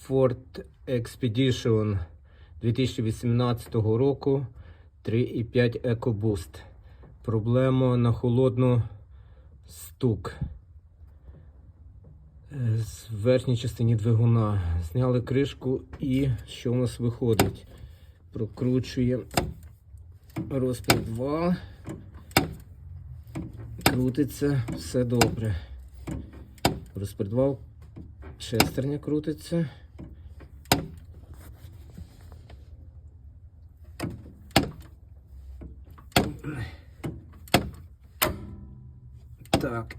Ford Expedition 2018 року 3,5 EcoBoost. Проблема на холодну стук з верхній частині двигуна. Зняли кришку і що у нас виходить? Прокручуємо розпредвал. Крутиться, все добре. Розпредвал, шестерня крутиться. Так,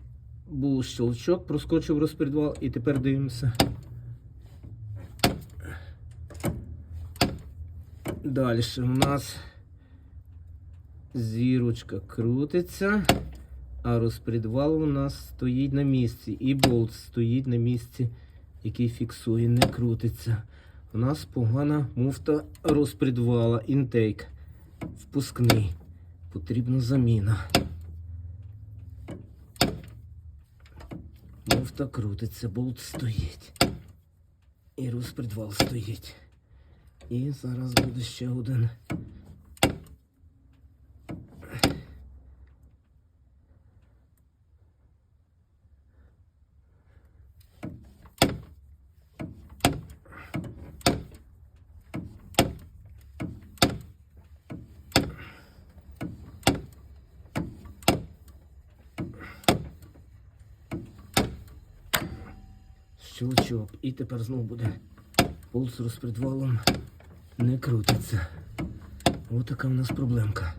був щелчок, проскочив розпредвал і тепер дивимося. Далі у нас зірочка крутиться, а розпредвал у нас стоїть на місці. І болт стоїть на місці, який фіксує, не крутиться. У нас погана муфта розпредвала, інтейк впускний. Потрібна заміна. Муфта крутиться, болт стоїть. І розпредвал стоїть. І зараз буде ще один. Щелчок. І тепер знову буде болт з розпредвалом не крутиться. Ось така в нас проблемка.